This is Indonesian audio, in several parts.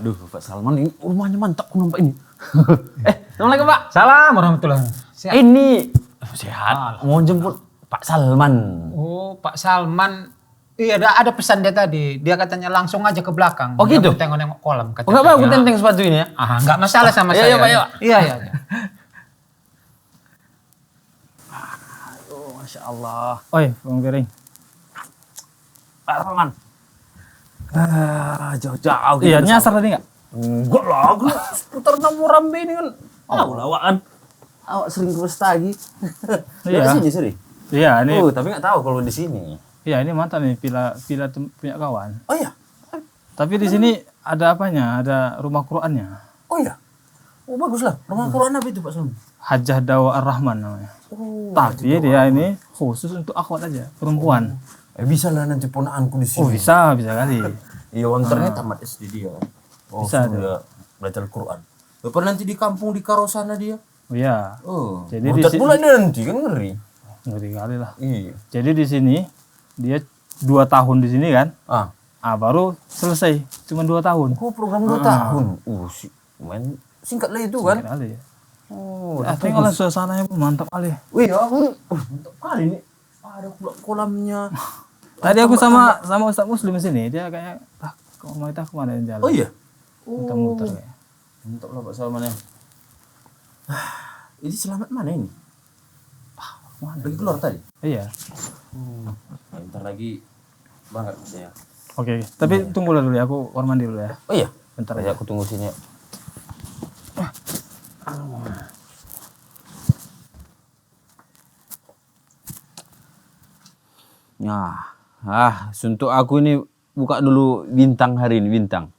Aduh, Pak Salman ini rumahnya mantap aku nampak ini. Assalamualaikum Pak. Salam warahmatullahi wabarakatuh. Sehat? Ini sehat. Mau jemput Pak Salman. Oh, Pak Salman. Iya, ada pesan dia tadi. Dia katanya langsung aja ke belakang. Oh, gitu? Tengok-nengok kolam. Oh, enggak apa-apa, aku tenteng sepatu ini ya. Enggak masalah sama Iya, saya. iya, Pak, iya. Iya, iya. Oh, Masya Allah. Oi, Bang Piring. Pak Salman. Jauh-jauh. Iya, nyasar tadi enggak? Enggak lah, aku seputar Namurambe ini kan. Tahu lah, Wak kan. Awak sering ke Bestagi. Iya. Di sini sering. Iya, ini. Oh, tapi nggak tahu kalau di sini. Iya, ini mantan nih villa punya kawan. Oh iya. Tapi di sini ada apanya? Ada rumah Qur'annya. Oh iya. Oh bagus lah. Rumah Quran apa itu Pak Salman? Hajah Dawa Ar-Rahman namanya. Oh. Tapi dia ini khusus untuk akhwat aja, perempuan. Bisa lah nanti ponakanku di sini. Oh, bisa kali. Iya, internet tamat SD dia. Oh, Bisa sudah belajar Quran. Bapak nanti di kampung di Karosana dia. Oh iya. Oh. Jadi Jadi di pula dia nanti kan ngeri. Ngeri kali lah. Iya. Jadi di sini dia 2 tahun di sini kan. Baru selesai. Cuma 2 tahun. Oh, program 2 tahun. Main singkat lah itu kan. Singkat kali ya. Oh, Tapi kalau suasananya pun mantap kali. wih, aku mantap kali nih. Ada kolamnya. Tadi aku sama Ustaz Muslim di sini, dia kayak ke rumah kita kemana jalan. Oh iya. Muter-muter kayak. Mantap lah Pak Salman ya. Ini selamat mana ini? Mana? Lagi keluar tadi? Iya. Bentar lagi banget saya. Oke. Tapi tunggu dulu ya, aku kamar mandi dulu ya. Oh iya. Bentar Ya aja. aku tunggu sini ya. Untuk aku ini buka dulu bintang hari ini, bintang.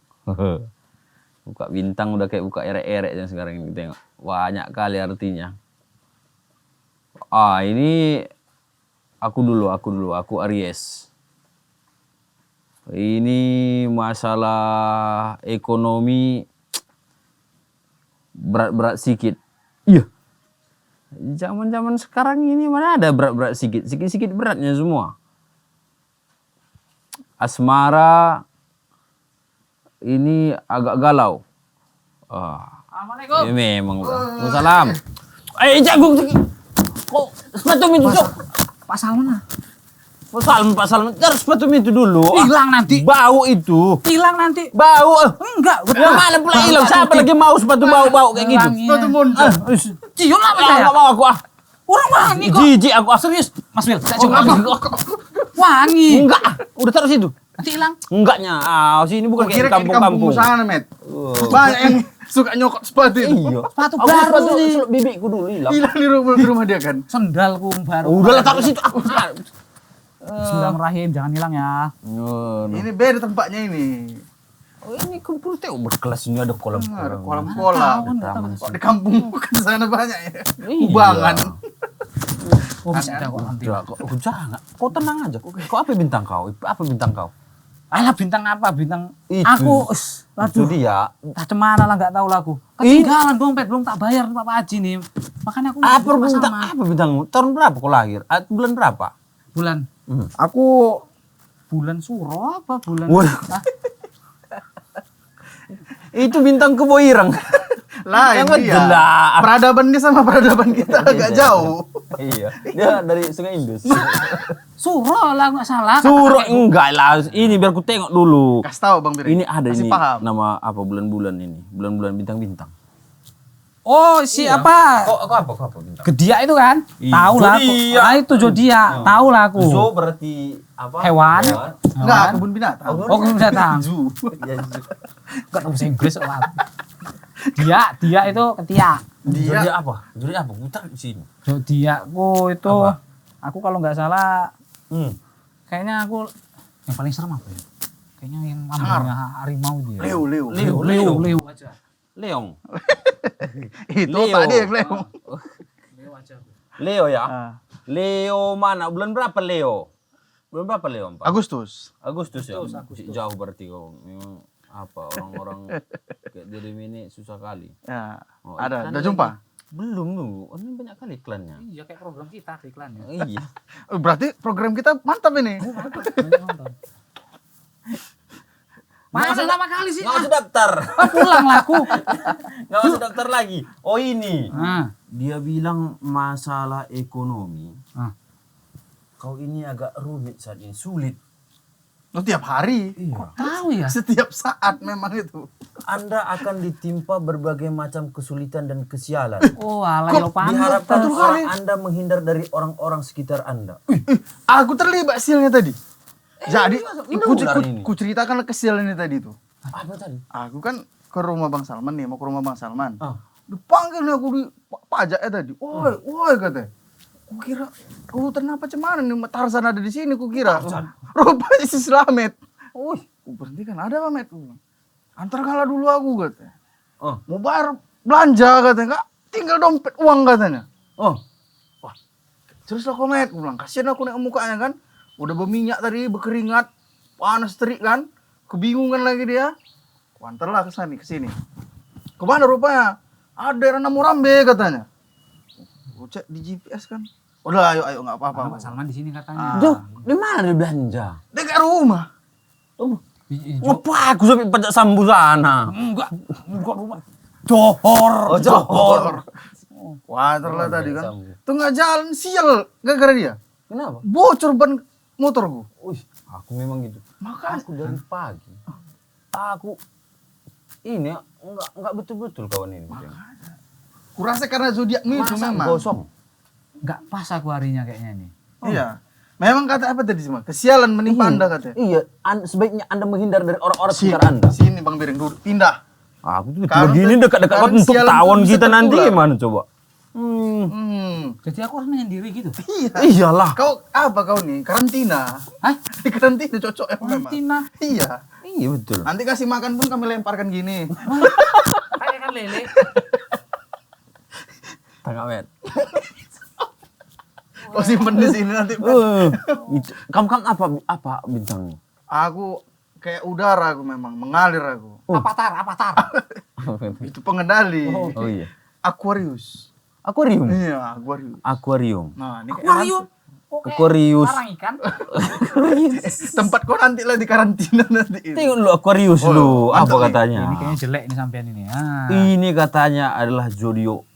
Buka bintang udah kayak buka erek-erek yang sekarang ini tengok. Banyak kali artinya. Ini aku Aries. Ini masalah ekonomi berat-berat sikit. Iya. Zaman-zaman sekarang ini mana ada berat-berat sikit. Sikit-sikit beratnya semua. Asmara ini agak galau. Assalamualaikum. Ya memang. Waalaikumsalam. Jagung. Kok sepatu itu, Cok? Pak Salman. Pak Salman. Cari sepatu itu dulu. Hilang nanti. Bau itu. Hilang nanti. Bau. Enggak, Ya malam pula hilang. Siapa lagi mau sepatu bau-bau kayak gitu? Sepatu muncul. Cium lah saya. Enggak mau aku Orang wangi kok. Jijik aku Serius, Mas Wil, saya cium lagi. Wangi. Enggak. Udah taruh situ. Nanti hilang. Enggaknya. Sini bukan kayak kampung kampung-kampung. sana, Met. Banyak yang suka nyokot sepatu itu. Iya. Sepatu Aku baru sepatu nih. seluk bibikku dulu hilang. Hilang di rumah dia kan. Sendalku baru. Udah lah taruh situ. Bismillahirrahmanirrahim, jangan hilang ya. Ini beda tempatnya ini. Ini kumpul teh berkelas ini ada kolam. Ada kolam-kolam. Kok di kampung bukan sana banyak ya. Iya. Kubangan. Oh, bisa ada kok nanti. Jangan. Kau tenang aja. Kau apa bintang kau? Apa bintang kau? Alah, bintang apa? Bintang Itu. aku. Itu dia. Entah cemana lah, nggak tahu lah aku. Ketinggalan dompet, belum tak bayar Pak Haji nih. Makanya aku Apa bintang? Apa bintangmu? Tahun berapa kau lahir? Bulan berapa? bulan. Aku Bulan Suro apa bulan? Waduh. Itu bintang Keboirang. lain Yang dia. jelas. Peradaban dia sama peradaban kita agak jauh. Iya. Dia dari Sungai Indus. Suro lah, nggak salah. Suruh enggak lah. Ini biar ku tengok dulu. Kasih tahu Bang Biri. Ini ada Kasih ini paham. nama apa bulan-bulan ini? Bulan-bulan bintang-bintang. Oh, si apa? Kok apa bintang? Gedia itu kan? Iya, Tahu lah. zodiak. Ah, itu zodiak. Tahu lah aku. Zo berarti apa? Hewan. Enggak, kebun binatang. Oh, kebun binatang. Zoo. Bukan bahasa Inggris apa? Dia itu ketiak. Zodiak apa? Zodiak apa? Putar di sini. Zodiakku itu Apa? aku kalau nggak salah Hmm. kayaknya aku yang paling serem apa ya? Kayaknya yang lambangnya harimau dia. Leo. Leo aja. Leong. Itu Leo. tadi yang Leo. Leo aja. Leo ya? Ah. Leo mana? Bulan berapa Leo? Bulan berapa Leo? Pak? Agustus. Agustus ya? Jauh berarti kau. Memang apa orang-orang kayak diri ini susah kali. Ya, Oh, ada. iklan Udah lagi. jumpa? Belum lu. Ini banyak kali iklannya. Iya kayak program kita iklannya. Iya. Berarti program kita mantap ini. Masa pertama kali sih? Nggak usah daftar. Pulang lah aku. Nggak usah daftar lagi. Oh ini. Nah, Dia bilang masalah ekonomi. Ah. Kau ini agak rumit saat ini. Sulit. Lo tiap hari. Iya. tahu ya. Setiap saat memang itu. Anda akan ditimpa berbagai macam kesulitan dan kesialan. Oh, ala yo Diharapkan pantes. orang Anda menghindar dari orang-orang sekitar Anda. Aku terlibat silnya tadi. Jadi, ini ular ini. ku ceritakan kesil ini tadi tuh. Apa tadi? Aku kan ke rumah Bang Salman nih, mau ke rumah Bang Salman. Ah. Dipanggil nih aku di pajaknya tadi. Woi katanya. Ku kira rutan apa cuman nih Tarzan ada di sini ku kira. Rupanya si Slamet. Ku berhenti kan ada apa Met? Ku bilang, antar kalah dulu aku katanya. Oh. Mau bayar belanja katanya. Enggak, tinggal dompet uang katanya. Oh. Terus lah komet, gue bilang kasihan aku nengok mukanya kan. Udah berminyak tadi, berkeringat, panas terik kan. Kebingungan lagi dia. Ku antarlah ke sini. Kemana rupanya? Ada daerah Namurambe katanya. Gue cek di GPS kan. Udah ayo nggak apa-apa. Pak Salman di sini katanya. Duh, di mana dia belanja? Dekat rumah. Ngapa aku sampai pajak sambu sana? Enggak rumah. Johor. Oh, Johor. Wah, antarlah tadi kan. Tengah jalan sial gara-gara dia. Kenapa? Bocor ban motorku. Wih, aku memang gitu. Makanya. Aku dari pagi. Aku ini enggak betul-betul kawan ini. Kurasa karena zodiakmu itu Masa memang. gosong. Enggak pas aku harinya kayaknya nih. Iya. Memang kata apa tadi semua? Kesialan menimpa Anda katanya. Iya, sebaiknya Anda menghindar dari orang-orang sekitar Anda. Sini Bang Biring, duduk, pindah. Aku tuh Karena- begini dekat-dekat karena untuk sialan tawon tuh bisa kita nanti tertular. gimana coba? Jadi aku harus menyendiri gitu. Iya. Iyalah. Kau apa kau nih? Karantina. Hah? Di karantina cocok ya memang. Karantina. Iya. Iya betul. Nanti kasih makan pun kami lemparkan gini. Kayak kan lele. Tangkap met. Kau simpen di sini nanti. Kamu apa bintangnya? Aku kayak udara aku memang mengalir aku. Avatar. Itu pengendali. Oh iya. Aquarius. Akuarium. Iya, Aquarius. Akuarium. Nah, ini Akuarium. Aquarius. Sarang ikan. tempat kau nanti lah di karantina nanti. Tengok dulu Aquarius lu apa katanya? Ini kayaknya jelek nih sampean ini. Ah. Ini katanya adalah zodiak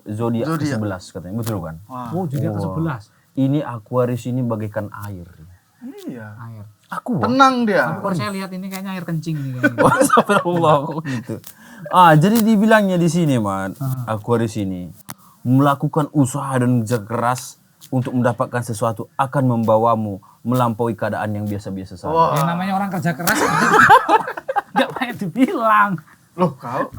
Zodiak. ke-11 katanya. Betul kan? Wah, Oh, jadi ke 11. Ini Aquarius ini bagaikan air. iya. Air. Aku Tenang dia. Kalau saya lihat ini kayaknya air kencing nih kayaknya. Astagfirullah kok gitu. Jadi dibilangnya di sini, Man, Aquarius ini melakukan usaha dan kerja keras untuk mendapatkan sesuatu akan membawamu melampaui keadaan yang biasa-biasa saja. Wah. Yang namanya orang kerja keras enggak banyak dibilang. Loh kau,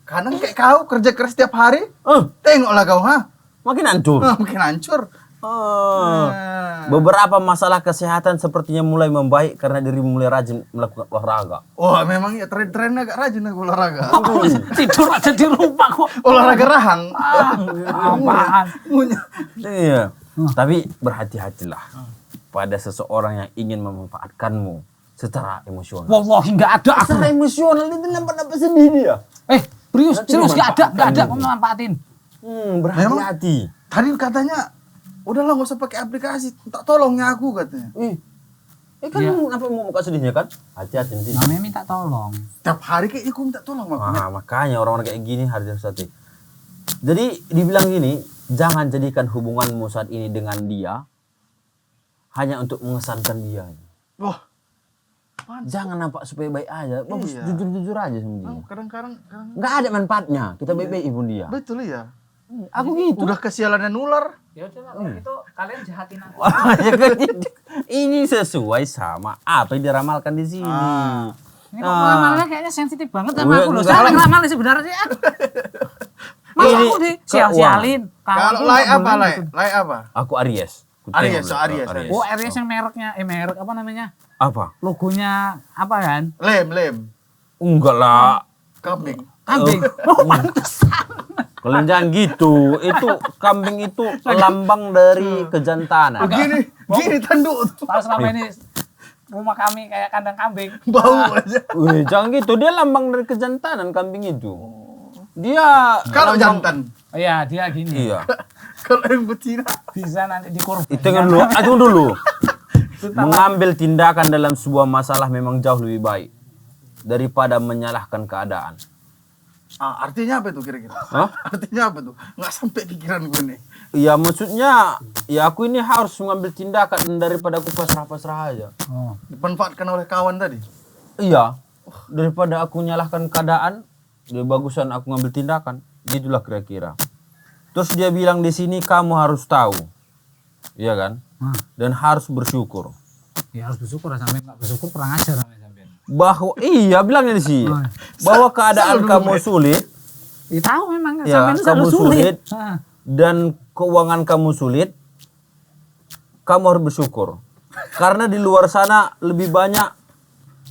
kadang kayak kau kerja keras setiap hari, Eh, tengoklah kau, ha? makin hancur. Makin hancur. Beberapa masalah kesehatan sepertinya mulai membaik karena diri mulai rajin melakukan olahraga. Wah, memang ya tren agak rajin aku olahraga. Tidur aja di rumah kok. Olahraga rahang. Apaan? Iya. Tapi berhati-hatilah pada seseorang yang ingin memanfaatkanmu secara emosional. Wallahi enggak ada aku. Secara emosional itu nampak sedih dia. Serius enggak ada aku manfaatin. Berhati-hati. Tadi katanya, udahlah nggak usah pakai aplikasi, tak tolongnya aku katanya. Kan Iya. apa mau muka sedihnya kan? Hati-hati nanti. Namanya minta tolong. Tiap hari kayaknya aku minta tolong aku. Makanya orang-orang kayak gini harus hati. Jadi dibilang gini, jangan jadikan hubunganmu saat ini dengan dia hanya untuk mengesankan dia. Wah, Jangan nampak supaya baik aja. Bagus Iya. jujur-jujur aja sama dia. Kadang-kadang Nggak ada manfaatnya. Kita baik-baik pun dia. betul ya. Aku gitu. Udah kesialannya nular. Ya udah lah, kalau gitu kalian jahatin aku. Ya kan, ini sesuai sama apa yang diramalkan di sini. Ini kok ngeramalnya kayaknya sensitif banget sama Wih, aku loh. enggak. Saya ngeramal sebenarnya. Masa Ini aku disial-sialin? Kalau lay apa lay? Lay apa? Aku Aries. Aku Aries, tengok, Aries. Oh, Aries yang mereknya, merek apa namanya? Apa? Logonya apa kan? Lem. Enggak lah. Kambing. Kambing. Oh, pantesan. Kalian jangan gitu. Itu kambing itu lambang dari kejantanan. Gini tanduk tuh. Tahu selama ini rumah kami kayak kandang kambing. Bau aja. Wih, jangan gitu. Dia lambang dari kejantanan kambing itu. Dia Kalau lambang- jantan. Iya, dia gini. Iya. Kalau yang betina. Bisa nanti dikorban. Tunggu dulu. Tunggu dulu. Mengambil tindakan dalam sebuah masalah memang jauh lebih baik daripada menyalahkan keadaan. Artinya apa itu kira-kira? Hah? Artinya apa tuh? Nggak sampai pikiran gue nih. Ya maksudnya, ya aku ini harus mengambil tindakan daripada aku pasrah-pasrah aja. Oh. Dimanfaatkan oleh kawan tadi. Iya, daripada aku nyalahkan keadaan, lebih bagusan aku ngambil tindakan. Gitulah kira-kira. Terus dia bilang di sini kamu harus tahu, iya kan? Dan harus bersyukur. Ya harus bersyukur lah, sampai nggak bersyukur kurang ajar sampai. Bahwa iya bilangnya di sini, bahwa keadaan kamu sulit, Ya tahu memang ya sampai kamu selalu sulit Hah. dan keuangan kamu sulit, kamu harus bersyukur. Karena di luar sana lebih banyak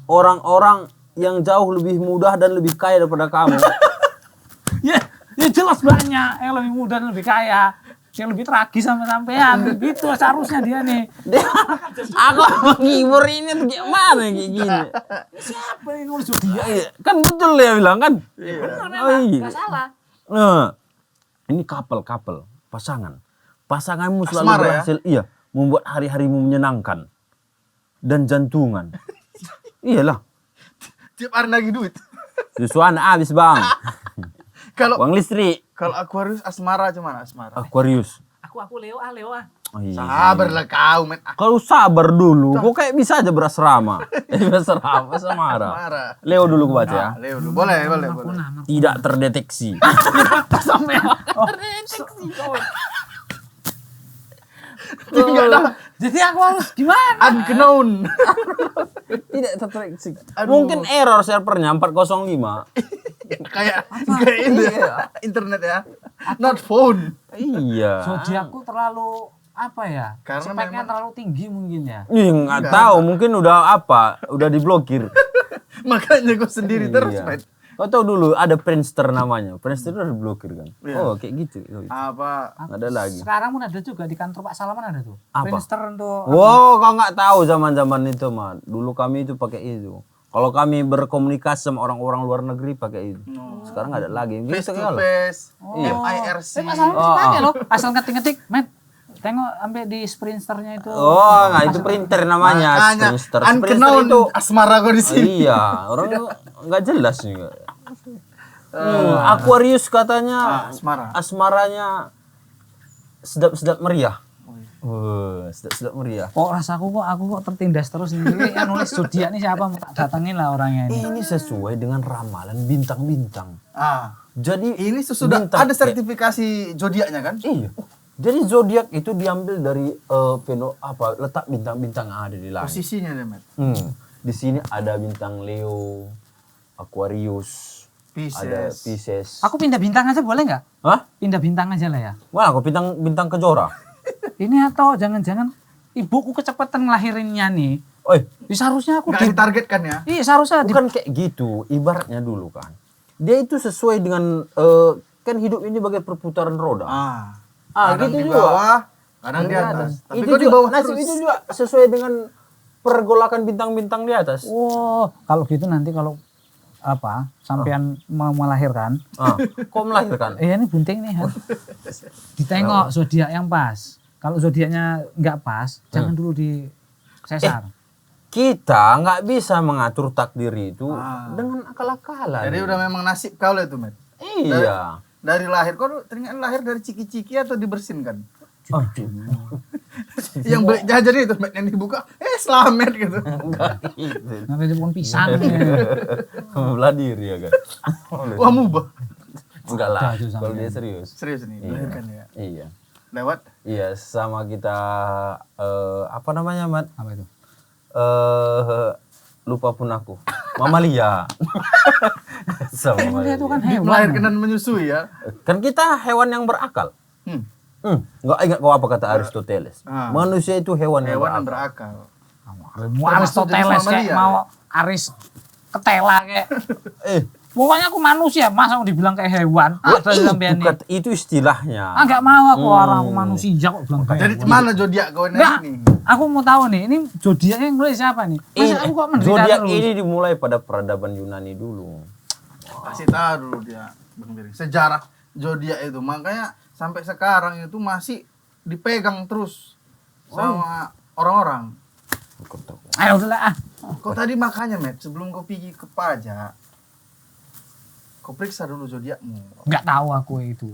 orang-orang yang jauh lebih mudah dan lebih kaya daripada kamu. Ya jelas banyak yang lebih muda dan lebih kaya, yang lebih tragis sama sampean. Gitu seharusnya dia nih. Aku menghibur ini tuh gimana kayak gini? Siapa yang ngurus dia? Iya, kan betul ya bilang kan? Benar Oh, memang, iya. nggak salah. Nah, ini couple, pasangan. Pasanganmu selalu Asmara, ya? berhasil, iya, membuat hari-harimu menyenangkan dan jantungan. Iyalah, Tiap hari lagi duit. susuan habis bang. Kalau Uang listrik, Aquarius asmara cuman asmara. Aquarius. Aku Leo ah. Oh, iya. Sabarlah kau men. Kalau sabar dulu, kok kayak bisa aja berasrama. Berasrama, Samara. Asmara. Leo dulu ku baca ya. Leo dulu. Boleh. Tidak terdeteksi. Enggak lah. Jadi aku harus gimana? Unknown. Tidak terdeteksi. Mungkin error servernya 405. Kayak ini ya. Internet ya. Not phone. Iya. Zodiakku terlalu apa ya? Karena Speknya memang- terlalu tinggi mungkin ya. Ih, nggak tahu, mungkin udah apa, udah diblokir. Makanya gue sendiri terus Iya. men. Kau tahu dulu ada Friendster namanya. Friendster udah diblokir kan? Iya. Oh, kayak gitu. Apa? Nggak ada lagi. Sekarang pun ada juga di kantor Pak Salaman ada tuh. Apa? Friendster untuk Wow, kau nggak tahu zaman-zaman itu, mah. Dulu kami itu pakai itu. Kalau kami berkomunikasi sama orang-orang luar negeri pakai itu. Sekarang nggak ada lagi. Gitu Face to kayak face. Iya. MIRC. Pak Salaman bisa pakai loh. Asal ngetik-ngetik, men. Tengok ambil di Sprinternya itu. Oh, nggak itu printer namanya. Makanya Sprinter. unknown itu. asmara gue di sini. Iya, orang nggak jelas juga. Aquarius katanya Asmara. asmaranya sedap-sedap meriah. Sedap-sedap meriah. Kok rasaku kok aku kok tertindas terus nih. Yang nulis zodiak nih siapa? Tak datengin lah orangnya ini. Ini sesuai dengan ramalan bintang-bintang. Jadi Ini sesudah bintang- ada sertifikasi zodiaknya kan? Iya. Jadi zodiak itu diambil dari letak bintang-bintang yang ada di langit. Posisinya deh, Met. Di sini ada bintang Leo, Aquarius, ada Pisces. Aku pindah bintang aja boleh nggak? Hah? Pindah bintang aja lah ya. Wah, aku bintang Kejora. Ini atau jangan-jangan ibuku kecepatan ngelahirinnya nih. Oi, Seharusnya aku Nggak ditargetkan ya? Iya seharusnya bukan kayak gitu. Ibaratnya dulu kan. Dia itu sesuai dengan kan hidup ini bagai perputaran roda. Kadang gitu di juga. bawah, kadang di atas. Tapi Itu kok di juga, bawah nasib terus? itu juga sesuai dengan pergolakan bintang-bintang di atas. Wow, kalau gitu nanti kalau apa sampean mau melahirkan, Kok melahirkan? ini bunting nih, Han. Ditengok zodiak yang pas. Kalau zodiaknya nggak pas, jangan dulu di sesar. Kita nggak bisa mengatur takdir itu dengan akal-akalan. Jadi udah memang nasib kau lah itu, Met. Iya. Dari lahir, kok teringat lahir dari ciki-ciki atau dibersinkan? Yang beli jajan itu mat yang dibuka, selamat gitu. Enggak gitu. Nanti dia pohon pisang. Belah diri ya kan. Wah mubah. Enggak lah. Udah, Kalau dia serius. Serius nih, melahirkan ya. Iya. Lewat Iya, sama kita apa namanya, Mat? Apa itu? Lupa pun aku. Mamalia. Sama Dia itu kan mamalia. hewan. melahirkan dan menyusui ya. Kan kita hewan yang berakal. Hmm. Nggak ingat kau apa kata Aristoteles. Ah. Manusia itu hewan yang Hewan yang berakal. berakal. Mau Aristoteles kayak mau Aris ketela kayak. Pokoknya aku manusia, masa mau dibilang kayak hewan? Ada sampean bukan, nih. itu istilahnya. Enggak mau aku orang aku manusia kok bilang kayak. Jadi mana zodiak kau Enggak, ini? aku mau tahu nih, ini zodiaknya yang mulai siapa nih? Masa aku kok menderita Zodiak terus? ini dimulai pada peradaban Yunani dulu. Kasih tahu dulu dia, Bang Biri. Sejarah zodiak itu, makanya sampai sekarang itu masih dipegang terus sama orang-orang. Ayo udahlah ah. Kau tadi makanya, Met, sebelum kau pergi ke pajak, kau periksa dulu zodiakmu. Enggak tahu aku itu.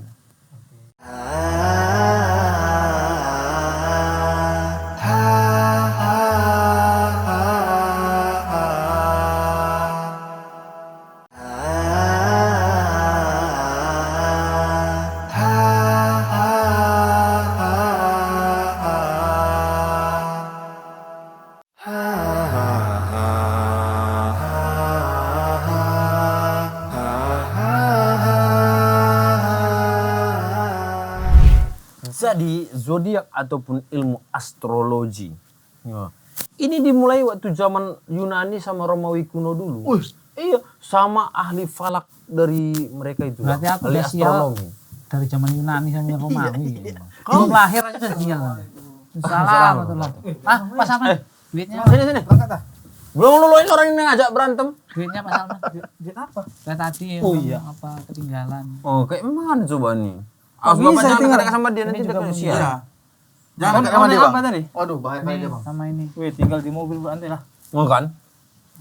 Jadi zodiak ataupun ilmu astrologi, ya, ini dimulai waktu zaman Yunani sama Romawi kuno dulu. Iya, sama ahli falak dari mereka itu. Berarti aku ahli udah sial astronomi. dari zaman Yunani sampai Romawi. Belum lahir aja udah sial. Salah betul lah. Ah, Mas Salman. Duitnya Sini. Belum luluin orang ini ngajak berantem. duitnya Mas Salman. Duit apa? Kayak tadi apa ketinggalan. Oh, kayak mana coba nih? Awas bapak jangan dekat sama dia nanti dekat sial. Jangan dekat sama dia, Bang. apa tadi? Waduh, bahaya dia, Bang. Sama ini. Wih, tinggal di mobil berhenti lah. Oh, kan?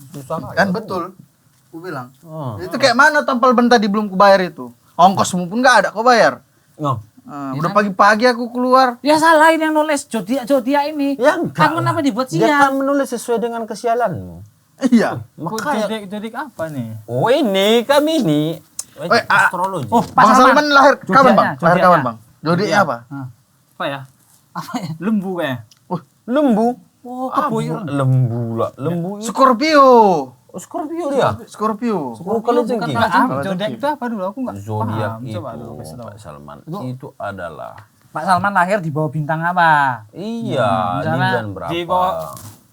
Susah Kan betul. Ku bilang. Oh. Itu kayak mana tampal ben tadi belum kubayar itu? Ongkosmu pun enggak ada kau bayar. Oh. Udah pagi-pagi aku keluar. Ya salahin yang nulis zodiak ini. Ya enggak. Aku kenapa dibuat Dia sial? kan menulis sesuai dengan kesialanmu. Iya. Makanya Jadi apa nih? oh ini kami ini astrologi. Oh, Bang Salman lahir kapan, Bang? Lahir zodiaknya. kapan, Bang? Zodiaknya apa? Apa ya? Lembu kayaknya. Lembu. Oh, Keboy lembu lah. Lembu itu Scorpio. oh, Scorpio dia. Scorpio. Oh, kalau jengking. Zodiak itu apa dulu? Aku nggak Zodiak paham. itu Coba dulu kasih tahu. Pak Salman itu adalah Pak Salman lahir di bawah bintang apa? iya di misalnya bulan berapa? Di bawah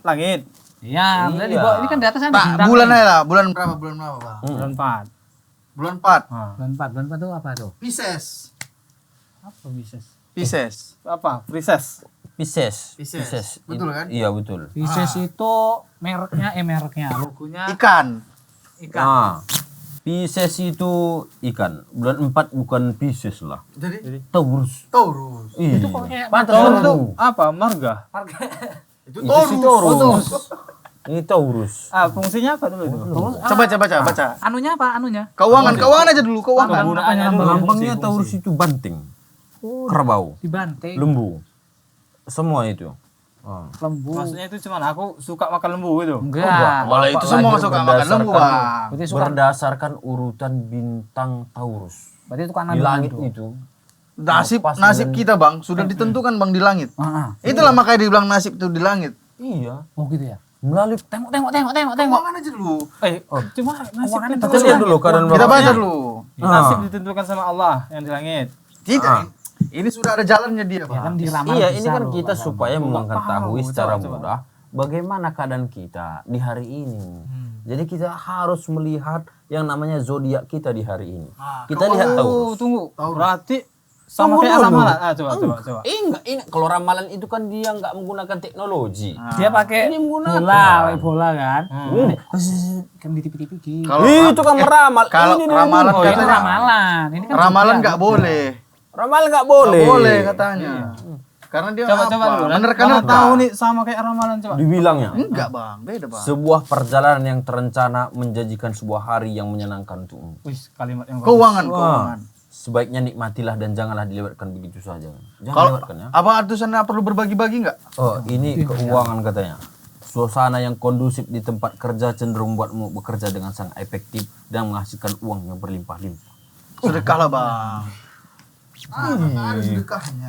langit. Iya, misalnya di Iya. bawah ini kan di atas ada Pak, bintang. bulan nih. aja lah. Bulan berapa? Bulan berapa, Bang? Bulan 4. Bulan 4. Bulan 4 itu apa tuh? Pisces. Apa Pisces? Pisces. Apa? Pisces. Pisces. Betul kan? Iya betul. Pisces itu mereknya logonya Ikan. ikan. Nah, Pisces itu ikan. Bulan 4 bukan Pisces lah. Jadi Taurus. Taurus. Itu kok kayak pantas Taurus itu lembu. apa? Marga. Itu Itu si Taurus. Ini Taurus. Ah, fungsinya apa dulu itu? Coba baca. Anunya apa? Anunya? Keuangan aja dulu, keuangan. Penggunaannya dulu. Gampangnya fungsi. Taurus itu banting. Kerbau, Dibanting. lembu. Semua itu. Lembu. Maksudnya itu cuman aku suka makan lembu itu. Enggak. Malah itu semua lahir suka makan lembu, Bang. Berarti suka. Berdasarkan urutan bintang Taurus. Berarti itu kanan Di langit dulu. itu. Nasib kita, Bang, sudah ditentukan, Bang, di langit. Itulah makanya dibilang nasib itu di langit. Iya. Oh gitu ya. Melalui Tengok. Keuangan aja dulu. Cuma nasib Keuangannya kita lihat dulu keadaan Kita bapaknya. baca dulu. nasib ditentukan sama Allah yang di langit. Tidak. Ini sudah ada jalannya dia, Ya kan Bang. diramal. Iya, bisa ini kan loh, kita Pak supaya mengetahui Coba. secara mudah bagaimana keadaan kita di hari ini. Jadi kita harus melihat yang namanya zodiak kita di hari ini. Kita lihat Taurus. Tunggu. Berarti sama Tunggu kayak dulu. ramalan. Coba. Enggak, ini kalau ramalan itu kan dia nggak menggunakan teknologi. Dia pakai Ini menggunakan. bola kan. Kan di TV-TV gitu. Kalau Itu kan meramal. kalau Ini ramalan Oh, itu katanya ramalan. Ini kan ramalan zodiak. nggak boleh. Ramalan nggak boleh. Nggak boleh katanya. Karena dia Coba apa? dulu. Menerka-nerka. Tahu nih sama kayak ramalan coba. Dibilangnya. Enggak, Bang. Beda, Bang. Sebuah perjalanan yang terencana menjanjikan sebuah hari yang menyenangkan untukmu. Wih, kalimat yang bagus. Keuangan. Wah, sebaiknya nikmatilah dan janganlah dilewatkan begitu saja. Jangan Kalau lewatkan ya. abang Artusannya perlu berbagi-bagi nggak? Oh, ini keuangan katanya. Suasana yang kondusif di tempat kerja cenderung membuatmu bekerja dengan sangat efektif dan menghasilkan uang yang berlimpah-limpah. Sedekahlah bang. Harus sedekahnya.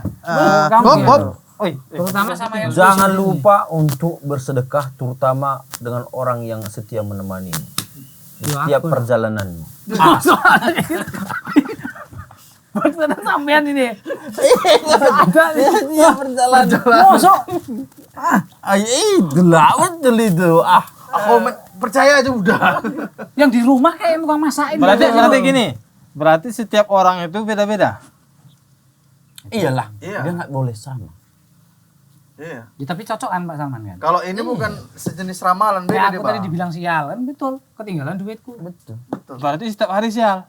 Bob. Oi, Terutama sama yang Jangan lupa untuk bersedekah terutama dengan orang yang setia menemani di setiap perjalananmu. Maksudnya sampean ini. Setiap perjalanan. Mosok Itu lah betul itu. Aku percaya aja udah. yang di rumah kayak tukang masakin. berarti gini. Berarti setiap orang itu beda-beda. Iyalah, Iya. dia nggak boleh sama. Iya. Ya, tapi cocokan Pak Salman kan. Kalau ini bukan sejenis ramalan beda Kayak dia aku tadi bang. dibilang sial kan betul, ketinggalan duitku. Betul. Berarti setiap hari sial.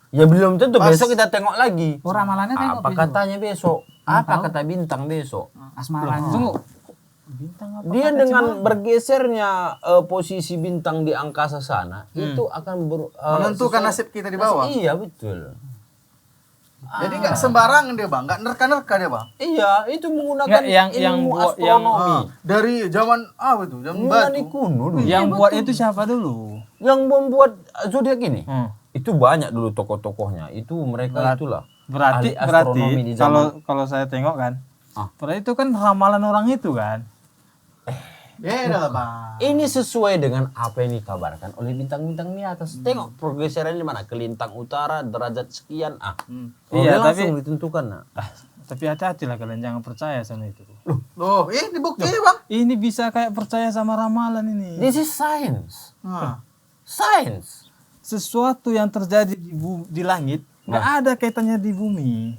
Ya belum tentu, Pas- besok kita tengok lagi. Oh ramalannya tengok Apa besok. katanya besok? Apa kata bintang besok? Asmaranya. Tunggu. Bintang apa? Dia dengan bergesernya posisi bintang di angkasa sana itu akan Menentukan nasib kita di bawah. Iya betul. Jadi nggak sembarangan dia bang, nggak nerka-nerka dia bang. Iya, itu menggunakan Nggak, yang ilmu buat- astronomi. Dari zaman apa itu? Zaman Yunani batu. kuno dulu. Yang buat itu siapa dulu? Yang membuat zodiak ini. Hmm. Itu banyak dulu tokoh-tokohnya. Itu mereka itulah. Berarti ahli astronomi di zaman. kalau saya tengok kan, Ah. berarti itu kan ramalan orang itu kan. Beda lah bang. Ini sesuai dengan apa yang dikabarkan oleh bintang-bintang di atas. Tengok pergeseran di mana? Ke lintang utara derajat sekian. Iya, Dia langsung tapi- ditentukan. Tapi hati-hatilah kalian jangan percaya sama itu. Loh, ini bukti bang. Ini bisa kayak percaya sama ramalan ini. This is science. Nah. Science. Sesuatu yang terjadi di langit nggak ada kaitannya di bumi.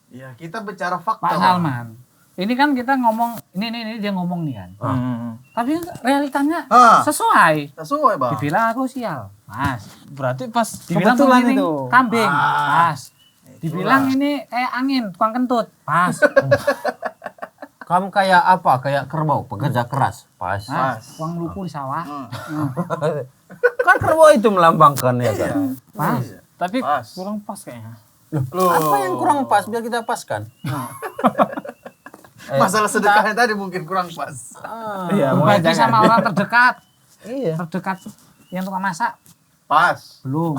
Ya kita bicara fakta. Pak Bang. Salman. Ini kan kita ngomong ini dia ngomong nih kan. Tapi realitanya Ah. sesuai. Sesuai bang. Dibilang aku sial, Mas. Berarti pas Dibilang kebetulan pengiring itu. kambing, pas. Dibilang ini kayak angin, tukang kentut, pas. Kamu kayak apa? Kayak kerbau, pekerja keras. Pas. Pas. Tukang lupu di sawah, Kan kerbau itu melambangkan ya kan. pas. Tapi Pas. kurang pas kayaknya. Loh. Apa yang kurang pas biar kita paskan? Masalah sedekahnya tadi mungkin kurang pas. Iya, Bagi sama orang terdekat, Iya. terdekat yang tukang masak Pas. belum.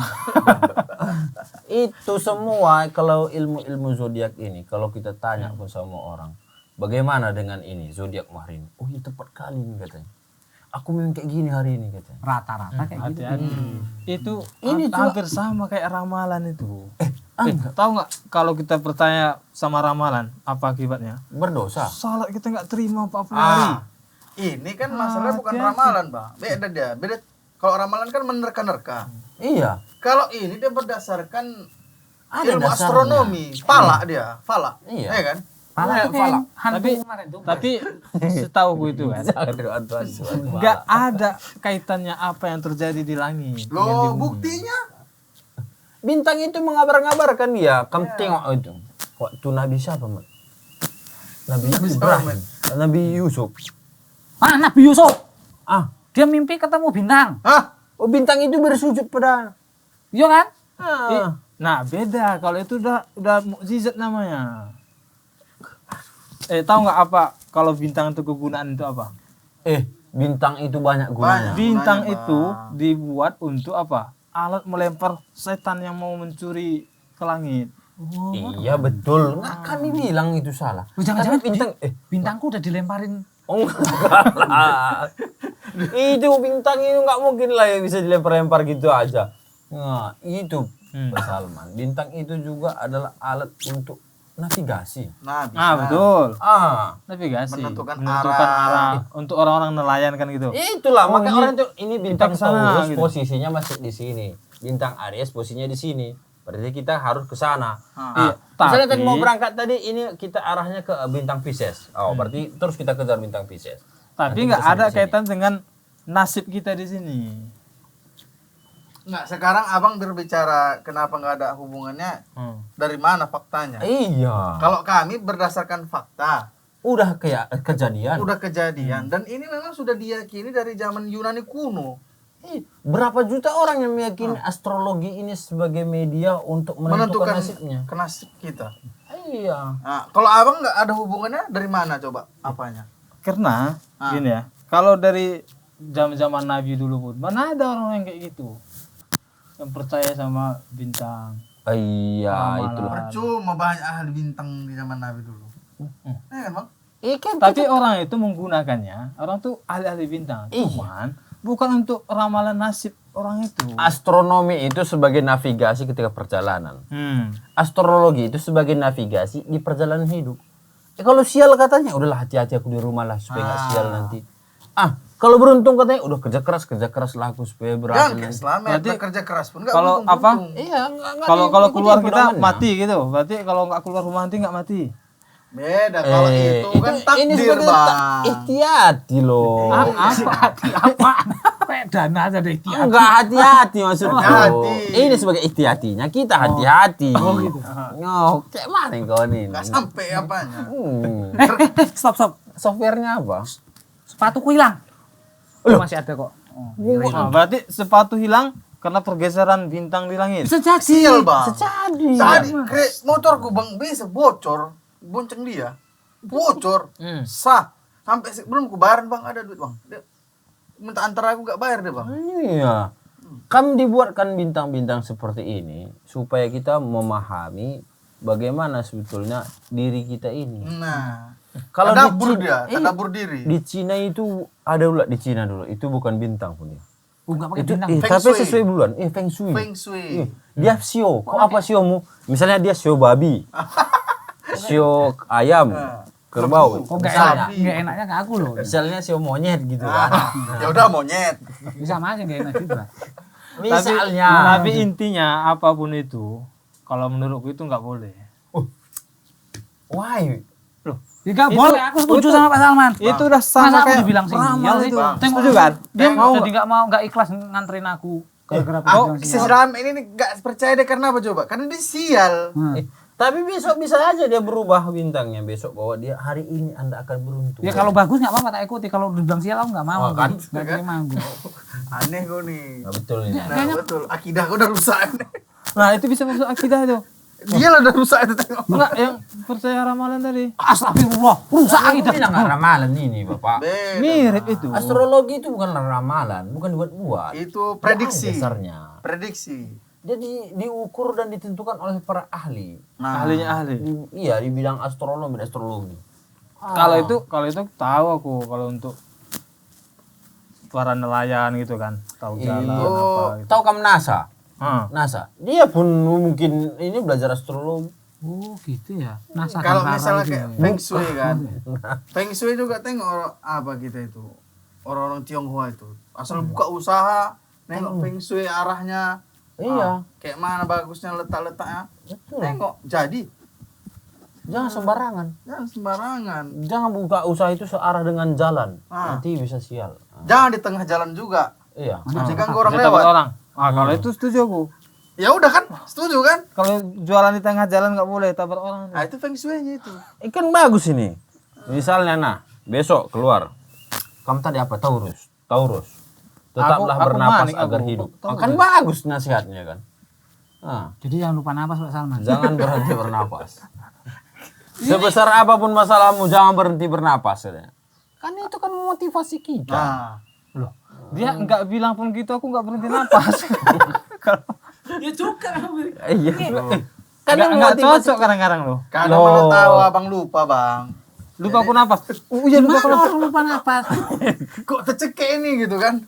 Itu semua kalau ilmu-ilmu zodiak ini kalau kita tanya pun sama orang, bagaimana dengan ini zodiakmu hari ini? Oh, iya tepat kali nih katanya. Aku memang kayak gini hari ini katanya. Rata-rata kayak gitu. Hati-hati. Itu Ini hampir sama kayak ramalan itu. Tahu nggak kalau kita percaya sama ramalan apa akibatnya? Berdosa. Salat kita nggak terima 40 hari. Ini kan masalahnya bukan hati-hati. ramalan bang. Beda dia. Beda. Kalau ramalan kan menerka-nerka. Iya. Kalau ini dia berdasarkan Ada ilmu dasarnya. astronomi. Falak dia. Falak. Iya. Ya kan? Pala Kayak tuh kayak falak. hantu Tapi kemarin tuh. tapi setahu itu kan nggak ada kaitannya apa yang terjadi di langit. dengan di Loh, bumi. buktinya? Bintang itu mengabar-ngabarkan dia. Kamu tengok itu. Waktu Nabi siapa, Mat? Nabi Ibrahim. Nabi Yusuf. Ah, Nabi Yusuf. Ah, Dia mimpi ketemu bintang. Hah? oh bintang itu bersujud pada. Iya kan? Nah beda kalau itu udah mukjizat namanya. Tahu nggak apa kalau bintang itu kegunaan itu apa? Bintang itu banyak gunanya. Bintang Bang. itu dibuat untuk apa? Alat melempar setan yang mau mencuri ke langit. Iya betul. Nggak kami bilang itu salah. Oh, jangan-jangan Tapi bintang bintangku udah dilemparin. oh enggak lah. Itu bintang itu nggak mungkin lah yang bisa dilempar-lempar gitu aja. Nah, itu Pak Salman. Bintang itu juga adalah alat untuk navigasi. Nah, bisa. Ah betul. Navigasi. Menentukan arah. Untuk orang-orang nelayan kan gitu. Ya itulah, Oh, makanya ini orang tuh ini bintang kita kesana, Taurus gitu. posisinya masuk di sini. Bintang Aries posisinya di sini. Berarti kita harus ke sana. Iya, Misalnya tadi tapi- mau berangkat tadi ini kita arahnya ke bintang Pisces. Oh, berarti terus kita kejar bintang Pisces. Tapi Nanti nggak kita ada sampai sini. kaitan dengan nasib kita di sini. Nggak, sekarang abang berbicara kenapa nggak ada hubungannya, dari mana faktanya? Iya. Kalau kami berdasarkan fakta, Udah kayak kejadian. udah kejadian dan ini memang sudah diyakini dari zaman Yunani kuno. Berapa juta orang yang meyakini astrologi ini sebagai media untuk menentukan nasibnya? ke nasib kita. Iya. Nah, kalau abang nggak ada hubungannya dari mana coba apanya? Karena gini ya, kalau dari zaman Nabi dulu pun mana ada orang yang kayak gitu yang percaya sama bintang. Iya, Ramalan. itulah. Percuma banyak ahli bintang di zaman Nabi dulu. Kan bang? Tapi orang itu menggunakannya, orang tuh ahli-ahli bintang. Cuman bukan untuk ramalan nasib orang itu. Astronomi itu sebagai navigasi ketika perjalanan. Astrologi itu sebagai navigasi di perjalanan hidup. Kalau sial katanya, udahlah hati-hati aku di rumah lah supaya nggak sial nanti. Kalau beruntung katanya udah kerja keras lah aku supaya berhasil. Jangan selamat kerja keras pun nggak Kalau beruntung. apa? Iya, Kalau keluar kita mati gitu. Berarti kalau nggak keluar rumah nanti nggak mati. Beda kalau itu kan ini takdir sebagai bang. Ikhtiati loh. Apa? Dana aja deh. Enggak hati-hati maksudku. Hati. Ini sebagai ikhtiatinya kita hati-hati. Oh gitu. Kayak mana kau ini? Nggak sampai apanya. Stop. Softwarenya apa? Sepatuku hilang. Masih ada kok. Nah, berarti sepatu hilang karena pergeseran bintang di langit. Sial bang. Jadi Tadi motorku bang bisa bocor, bonceng dia, bocor, sah. Sampai sebelum ku bayaran bang ada duit bang. Dia minta antar aku nggak bayar deh bang. Iya. Kami dibuatkan bintang-bintang seperti ini supaya kita memahami bagaimana sebetulnya diri kita ini. Nah, Kalau tadabur diri. Di Cina itu ada ulat di Cina dulu. Itu bukan bintang pun ya. Enggak pakai Itu bintang. Feng tapi Shui. sesuai bulan. Feng Shui. Feng Shui. Dia sio. Kok apa siomu? Misalnya dia sio babi. Sio ayam. Kerbau. Kok enggak Misalnya. enak? Enggak enaknya ke aku loh. Misalnya sio monyet gitu kan. Ya udah monyet. Bisa aja enggak enak juga. Misalnya. Tapi intinya apapun itu, kalau menurutku itu nggak boleh. Why? Enggak boleh, aku setuju sama Pak Salman. Itu udah Masa sama aku kayak dibilang sinyal itu. itu. Tengok Setuju kan? Dia Mau jadi enggak ikhlas nganterin aku gara-gara aku bilang Si sinyal. Islam ini nggak percaya deh karena apa coba? Karena dia sial. Tapi besok bisa aja dia berubah bintangnya besok bahwa dia hari ini Anda akan beruntung. Ya kalau bagus enggak apa-apa tak ikuti, kalau dibilang sial aku enggak mau. kan? Enggak terima aku. Aneh kau nih. Nah, betul ini. Nah, betul. Akidah kau udah rusak. Nah, itu bisa masuk akidah itu. Dia lah udah rusak itu tengok. Enggak, yang percaya ramalan tadi. Astagfirullah, rusak kita. Ini nggak ramalan ini, Bapak. Beda. Mirip itu. Astrologi itu bukan ramalan, bukan dibuat-buat. Itu prediksi. Dasarnya. Prediksi. Jadi diukur dan ditentukan oleh para ahli. Ahlinya ahli. Iya, di bidang astronomi dan astrologi. Kalau itu tahu aku kalau untuk para nelayan gitu kan, tahu jalan apa gitu. Tahu kamu NASA? Ah. NASA. Dia pun mungkin ini belajar astrologi. Oh, gitu ya. NASA Kalau Tentara misalnya itu kayak ya. Feng Shui kan. Feng Shui juga tengok apa kita itu. Orang-orang Tionghoa itu. Asal buka usaha, nengok Feng Shui arahnya. Iya. Kayak mana bagusnya letak-letaknya. Betul. Tengok, jadi. Jangan sembarangan. Jangan sembarangan. Jangan buka usaha itu searah dengan jalan. Ah. Nanti bisa sial. Jangan di tengah jalan juga. Iya. Jangan ganggu orang Bisa takut lewat. orang. Kalau itu setuju aku. Ya udah kan, setuju kan? Kalau jualan di tengah jalan nggak boleh tabrak orang. Nah, itu Feng Shui-nya itu. Ikan bagus ini. Misalnya besok keluar. Kamu tadi apa? Taurus. Tetaplah Aku bernapas manik, agar aku. hidup. Taurus. Kan bagus nasihatnya kan. Jadi jangan lupa napas Pak Salman. Jangan berhenti bernapas. Sebesar apapun masalahmu, jangan berhenti bernapas. Kan itu kan motivasi kita. Nah, Loh, dia nggak bilang pun gitu, aku nggak berhenti napas. Ya juga. Iya. Kan Nggak yang nggak motivasi. cocok kadang-kadang loh. kadang mana tahu abang lupa bang. Lupa aku napas. Iya lupa aku Gimana napas. orang lupa napas? Kok tercekek ini gitu kan?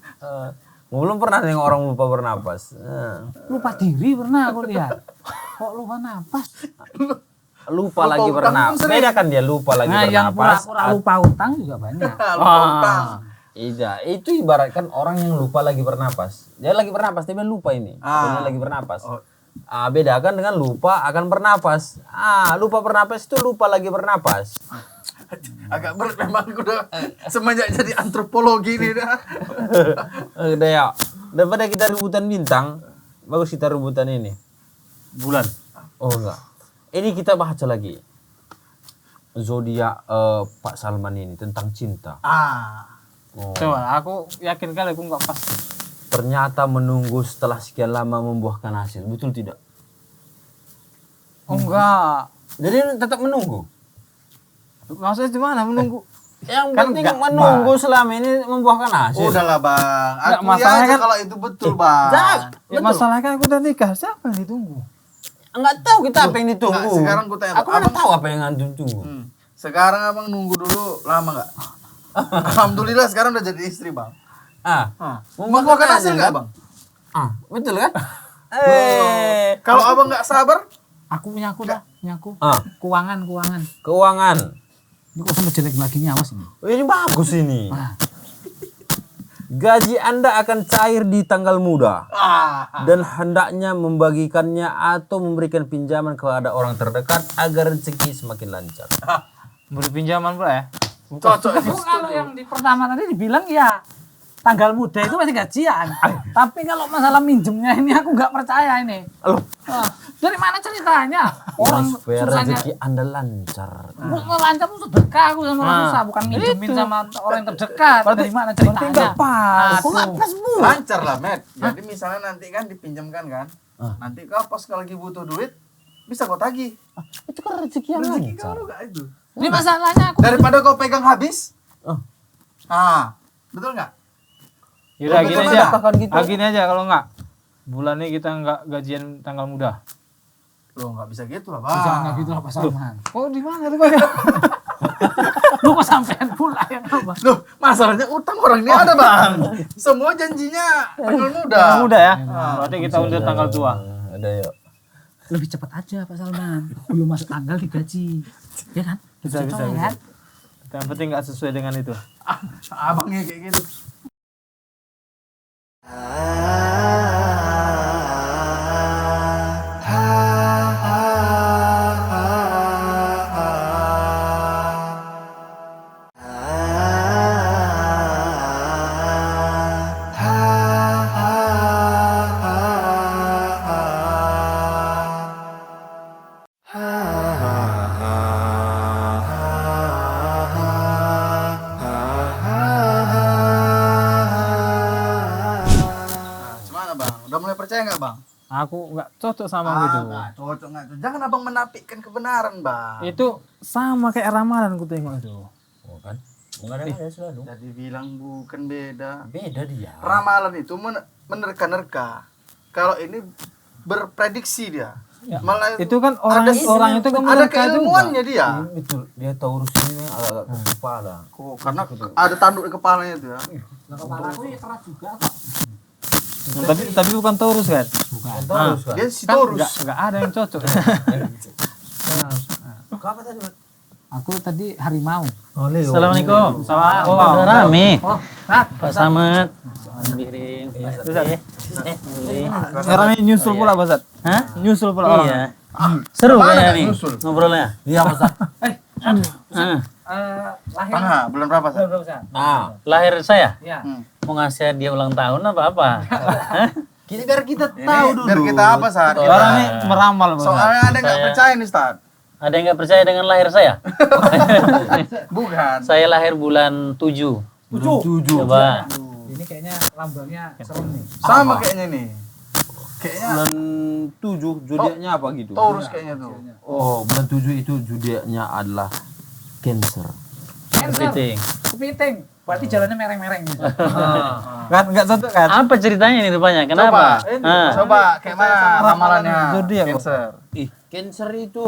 Belum pernah nengok orang lupa bernapas. Lupa diri pernah aku lihat. Kok lupa napas? Lupa lagi utang pun bernapas. sering. Beda kan dia lupa lagi Nah, yang bernapas. pura-pura lupa utang juga banyak. Lupa utang. Iya, itu ibaratkan orang yang lupa lagi bernapas. Dia lagi bernapas, tapi lupa ini. Dia lagi bernapas. Beda kan dengan lupa akan bernapas. Lupa bernapas itu lupa lagi bernapas. Agak berat memang udah semenjak jadi antropologi nih dah. Udah ya. Daripada kita rebutan bintang, bagus kita rebutan ini. Bulan. Oh enggak. Ini kita baca lagi. Zodiak Pak Salman ini tentang cinta. Coba, aku yakin kali aku nggak pas. ternyata menunggu setelah sekian lama membuahkan hasil. Betul tidak? Oh enggak. Jadi tetap menunggu. Maksudnya gimana menunggu? Yang Kan penting enggak, menunggu selama ini membuahkan hasil. Udahlah bang, Enggak, aku masalahnya aja kan- kalau itu betul bang. Ya, masalahnya kan aku udah nikah, siapa yang ditunggu? Enggak tahu kita apa yang ditunggu. Enggak, sekarang ku tanya, Aku mana abang- tahu apa yang antum tunggu. Sekarang abang nunggu dulu lama nggak? Alhamdulillah sekarang udah jadi istri bang. Membuahkan hasil nggak bang? Betul kan? Kalau abang nggak sabar, Aku punya aku dah, punya aku. Ah. Keuangan. Keuangan. Ini kok sampai jelek lagi nih, awas ini. Oh, ini bagus ini. Ah. Gaji Anda akan cair di tanggal muda. Dan hendaknya membagikannya atau memberikan pinjaman kepada orang terdekat agar rezeki semakin lancar. Beri pinjaman pula ya? cocok. Aku kalau yang di pertama tadi dibilang ya tanggal muda itu masih gajian. Tapi kalau masalah minjemnya ini aku nggak percaya ini. Loh, Wah, dari mana ceritanya? Orang supaya susahnya rezeki Anda lancar. lancar tuh sedekah aku sama orang susah, bukan minjemin sama orang yang terdekat. Dari mana ceritanya? Enggak pas. Kok nggak pas, Bu? Lancar lah, Met. Jadi misalnya nanti kan dipinjamkan kan. Nanti kau pas kalau lagi butuh duit, bisa kau tagih. Itu kan rezeki yang Rezeki lancar. kau nggak itu. Ini masalahnya aku Daripada kau pegang habis. Oh. Betul nggak? Yaudah Betul, gini betul, aja. katakan gitu. Gini aja kalau enggak. Bulan ini kita enggak gajian tanggal muda. Loh nggak bisa gitu lah, jangan bang. gitu lah Pak Salman. Oh di mana tuh Bang? Lu kok sampean pula yang apa? Loh, masalahnya utang orang ini ada, bang. Semua janjinya tanggal muda. Tanggal muda ya. Berarti kita undur tanggal tua. Ada yuk. Lebih cepat aja Pak Salman. Belum masuk tanggal digaji. Ya kan? Bisa, Cocok, ya kan? Yang penting enggak sesuai dengan itu. Abangnya kayak gitu. Gimana bang? Udah mulai percaya nggak bang? Aku enggak cocok sama gitu. Nggak cocok nggak tuh. Jangan abang menafikan kebenaran bang. Itu sama kayak ramalan ku tengok itu. Oh kan? Mengadang-ada selalu. Jadi bilang bukan beda. Beda dia. Ramalan itu menerka-nerka. Kalau ini berprediksi dia. Malah Itu kan orang itu kan ada mereka juga. keilmuannya dia. Betul. Dia tahu urus ini agak ke kepala. Oh, karena ada tanduk di kepalanya itu ya. Kepala aku ya keras juga kok. Tapi bukan Taurus kan? Bukan. Taurus kan? Dia si Kan Taurus. enggak ada yang cocok. Apa tadi? Aku tadi harimau. Assalamualaikum. Sama Udah rame. Oh, Rat. Pak Samet. Piring. Sekarang ini nyusul pula Basat. Hah? Nyusul pula orang. Iya. Seru Mana kayaknya nih nyusul? ngobrolnya. Iya, Mas. Lahir Bulan berapa sih? berapa Sat? Nah, Lahir saya Ya. mau ngasih dia ulang tahun apa? Hah? kita biar kita tahu dulu. Biar kita apa saat? Orang ini meramal Basat. Soalnya ada yang nggak Saya- percaya nih Stad. Ada yang nggak percaya dengan lahir saya? Bukan. Saya lahir bulan 7. Tujuh. Coba. Ini kayaknya lambangnya serem nih. Sama kayaknya nih. Kayaknya Bulan 7 zodiaknya apa gitu? Taurus kayaknya tuh. Oh, bulan 7 itu zodiaknya adalah Cancer. Kepiting. Kepiting. Berarti jalannya mereng-mereng nih. Kan enggak cocok kan? Apa ceritanya ini rupanya? Kenapa? Coba kayak mana ramalannya? Zodiak. Cancer. Cancer itu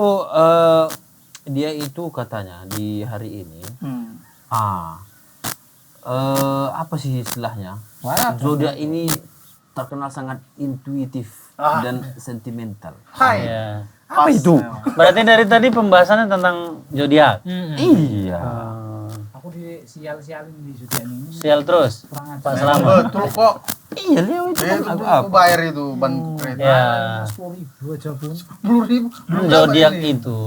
dia itu katanya di hari ini apa sih istilahnya? Zodiak ini terkenal sangat intuitif dan sentimental. Hai. Ya. Apa itu? Berarti dari tadi pembahasannya tentang zodiak. Iya. Aku disial-sialin di zodiak ini. Sial terus. Kurang Pak ajar. Selamat. Betul kok. Iya, Leo itu Dia kan itu apa? aku bayar itu ban kereta. Ya. 10.000 aja pun. 10.000. Zodiak itu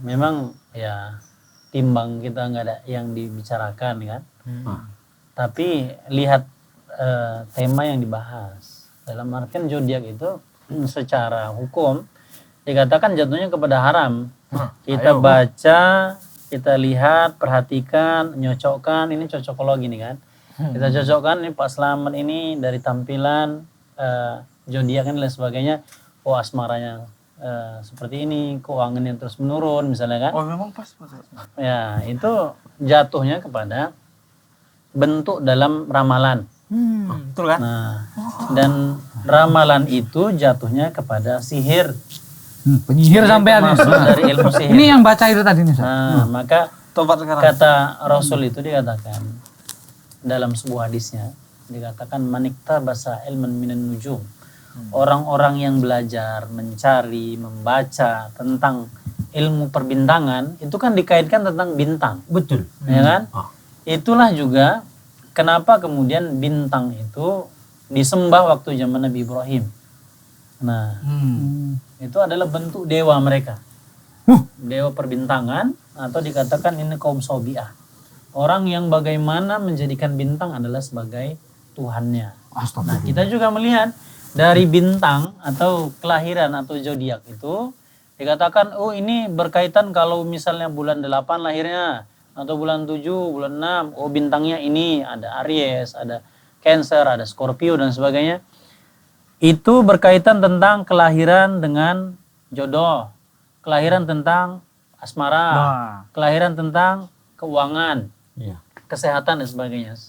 memang ya timbang kita nggak ada yang dibicarakan kan. Tapi lihat tema yang dibahas. Dalam artian zodiak itu secara hukum dikatakan jatuhnya kepada haram. Kita baca, kita lihat, perhatikan, nyocokkan, ini cocokologi nih kan. Kita cocokkan nih Pak Slamet ini dari tampilan zodiak dan lain sebagainya. Oh asmaranya seperti ini, keuangannya terus menurun misalnya kan. Oh memang pas. Ya itu jatuhnya kepada bentuk dalam ramalan. Betul kan? Nah, dan ramalan itu jatuhnya kepada sihir. Penyihir sampean nih. Termasuk dari ilmu sihir. Ini yang baca itu tadi nih. Ustaz. Nah, maka Tobat sekarang. kata Rasul itu dikatakan dalam sebuah hadisnya dikatakan manikta basa ilman minan nujum. Orang-orang yang belajar, mencari, membaca tentang ilmu perbintangan itu kan dikaitkan tentang bintang. Betul. Ya kan? Itulah juga kenapa kemudian bintang itu disembah waktu zaman Nabi Ibrahim. Nah, itu adalah bentuk dewa mereka. Dewa perbintangan atau dikatakan ini kaum Sobiah. Orang yang bagaimana menjadikan bintang adalah sebagai Tuhannya. Nah, kita juga melihat dari bintang atau kelahiran atau zodiak itu dikatakan oh ini berkaitan kalau misalnya bulan 8 lahirnya atau bulan 7, bulan 6, oh bintangnya ini ada Aries, ada Cancer, ada Scorpio dan sebagainya. Itu berkaitan tentang kelahiran dengan jodoh, kelahiran tentang asmara, kelahiran tentang keuangan, kesehatan dan sebagainya.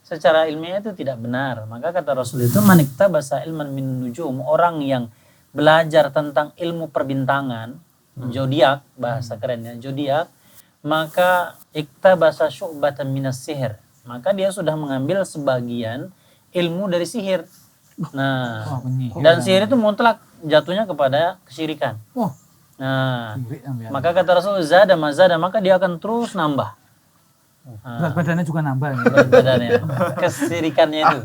Secara ilmiah itu tidak benar. Maka kata Rasul itu manikta basa ilman min nujum, orang yang belajar tentang ilmu perbintangan, zodiak bahasa kerennya zodiak, maka iktabasa syu'batan minas sihir. Maka dia sudah mengambil sebagian ilmu dari sihir. Nah, dan sihir itu mutlak jatuhnya kepada kesyirikan. Nah, maka kata Rasul zada mazada, maka dia akan terus nambah. Berat badannya juga nambah. Berat badannya, kesyirikannya itu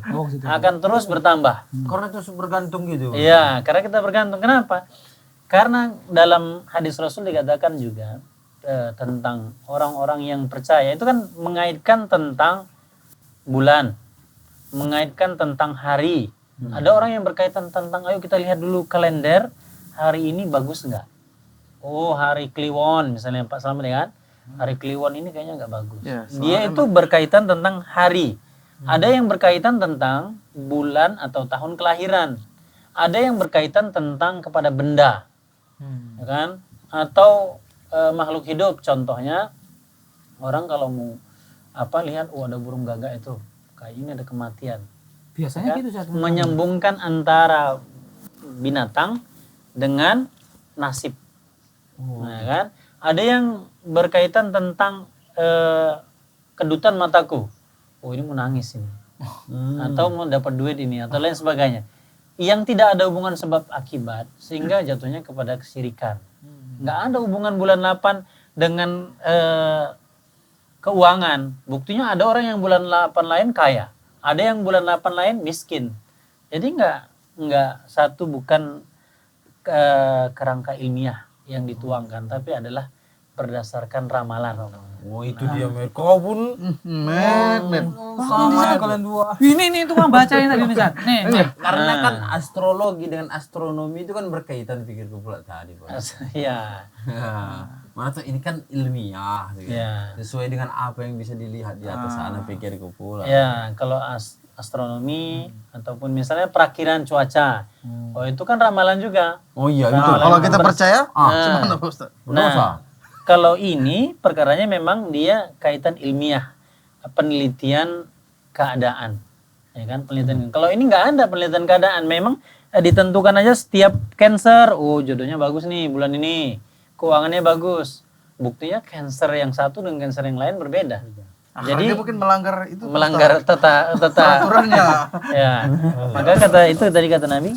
akan terus bertambah. Karena itu bergantung gitu. Iya, karena kita bergantung. Kenapa? Karena dalam hadis Rasul dikatakan juga tentang orang-orang yang percaya itu kan mengaitkan tentang bulan, mengaitkan tentang hari. Ada orang yang berkaitan tentang ayo kita lihat dulu kalender hari ini bagus enggak? Oh hari Kliwon misalnya Pak Slamet ya kan? Hari Kliwon ini kayaknya enggak bagus. Ya, Dia itu berkaitan tentang hari. Ada yang berkaitan tentang bulan atau tahun kelahiran. Ada yang berkaitan tentang kepada benda, ya kan? Atau makhluk hidup. Contohnya orang kalau mau lihat, ada burung gagak itu, kayak ini ada kematian. Biasanya Ya, gitu Ustaz. menyambungkan antara binatang dengan nasib. Nah, kan? Ada yang berkaitan tentang kedutan mataku. Oh ini mau nangis ini. Atau mau dapat duit ini atau lain sebagainya. Yang tidak ada hubungan sebab akibat sehingga jatuhnya kepada kesyirikan. Nggak ada hubungan bulan 8 dengan keuangan. Buktinya ada orang yang bulan 8 lain kaya. Ada yang bulan 8 lain miskin. Jadi nggak satu bukan kerangka ilmiah yang dituangkan, tapi adalah berdasarkan ramalan. Oh itu dia Mer. Kau pun sama kalian dua. Ini tukang bacain tadi nih Ustaz. Nih. Karena kan astrologi dengan astronomi itu kan berkaitan pikirku pula tadi, Pak. Ya. Mana tuh ini kan ilmiah gitu. Ya. Sesuai dengan apa yang bisa dilihat di atas sana pikirku pula. Ya, kalau astronomi ataupun misalnya perakiran cuaca. Oh, itu kan ramalan juga. Oh iya, Ramalan itu. Kalau kita percaya, Nah, gimana Pak Ustaz? nah, kalau ini perkaranya memang dia kaitan ilmiah, penelitian keadaan. Ya kan, penelitian. Kalau ini nggak ada penelitian keadaan, memang ditentukan aja setiap Cancer, oh jodohnya bagus nih bulan ini. Keuangannya bagus. Buktinya Cancer yang satu dengan Cancer yang lain berbeda. Jadi mungkin melanggar itu. melanggar tata aturannya. Ya. Maka tadi kata Nabi,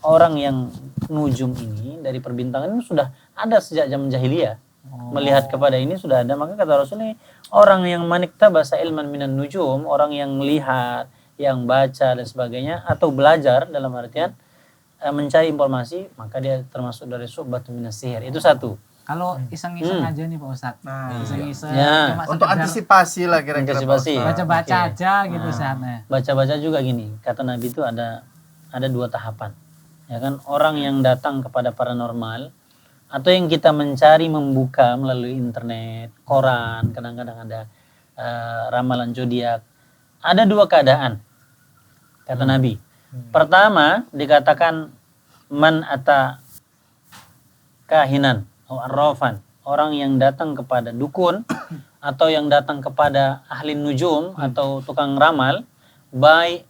orang yang nujum ini dari perbintangan ini sudah ada sejak zaman jahiliyah. Melihat kepada ini sudah ada. Maka kata Rasul ini orang yang manikta bahasa ilman minan nujum, orang yang melihat, yang baca dan sebagainya atau belajar dalam artian mencari informasi, maka dia termasuk dari syu'batun minas sihir. Itu satu. Kalau iseng-iseng aja nih Pak Ustaz. Iseng-iseng. Ya. cuma Untuk sekedar antisipasi lah kira-kira. Pak Antisipasi. Ustaz. baca-baca Oke. aja gitu Ustaz. Nah. Baca-baca juga gini, kata Nabi itu ada 2 tahapan. Ya kan, orang yang datang kepada paranormal atau yang kita mencari membuka melalui internet, koran, kadang-kadang ada ramalan zodiak. ada dua keadaan, kata Nabi. Pertama, dikatakan man ata kahinan atau arrafan, orang yang datang kepada dukun atau yang datang kepada ahli nujum atau tukang ramal, baik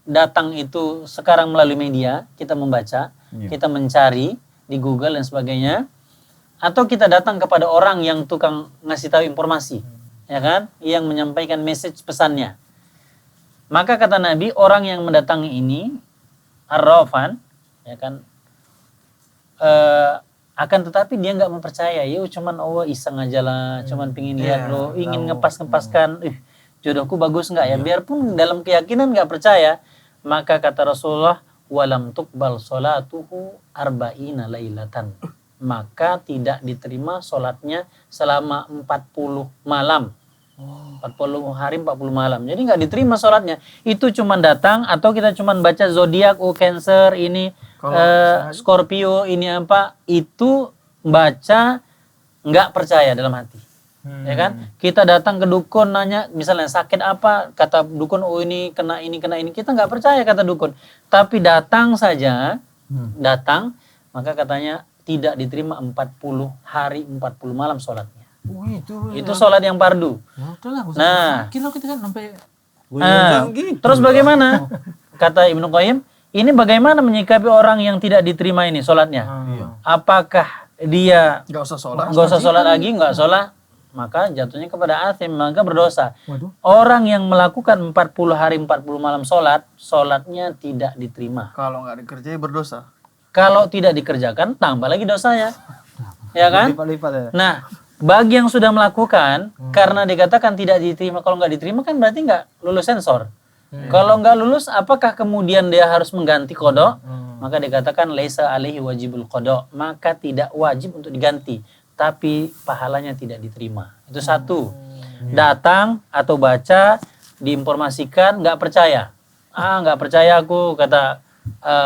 datang itu sekarang melalui media, kita membaca, kita mencari di Google dan sebagainya, atau kita datang kepada orang yang tukang ngasih tahu informasi, ya kan, yang menyampaikan message pesannya. Maka kata Nabi, orang yang mendatangi ini arrafan, ya kan, akan tetapi dia nggak mempercaya, cuman iseng aja lah, cuman pingin lihat lo, ingin ngepas-ngepaskan, jodohku bagus nggak ya, biarpun dalam keyakinan nggak percaya, maka kata Rasulullah, walam tuqbal sholatuhu arba'ina lailatan, maka tidak diterima sholatnya selama 40 malam. 40 hari 40 malam. Jadi nggak diterima sholatnya. Itu cuman datang atau kita cuman baca zodiak, Cancer ini, Scorpio ini apa, itu baca nggak percaya dalam hati. Ya kan? Kita datang ke dukun nanya misalnya sakit apa, kata dukun ini kena ini, kita nggak percaya kata dukun. Tapi datang saja, datang, maka katanya tidak diterima 40 hari 40 malam sholatnya. Itu sholat yang fardu. Nah, kita kan sampai terus bagaimana? Kata Ibnu Qayyim, ini bagaimana menyikapi orang yang tidak diterima ini sholatnya? Apakah dia Nggak usah sholat. nggak usah sholat lagi, nggak sholat, maka jatuhnya kepada athim, maka berdosa. Orang yang melakukan 40 hari 40 malam sholat, sholatnya tidak diterima. Kalau nggak dikerjain berdosa. Kalau tidak dikerjakan, tambah lagi dosanya. Ya kan? Lipat-lipat ya. Nah, bagi yang sudah melakukan, karena dikatakan tidak diterima, kalau nggak diterima kan berarti nggak lulus sensor. Kalau nggak lulus, apakah kemudian dia harus mengganti kodok? Maka dikatakan laisa alaihi wajibul kodok, maka tidak wajib untuk diganti, tapi pahalanya tidak diterima. Itu satu. Datang atau baca, diinformasikan, nggak percaya. Nggak percaya aku, kata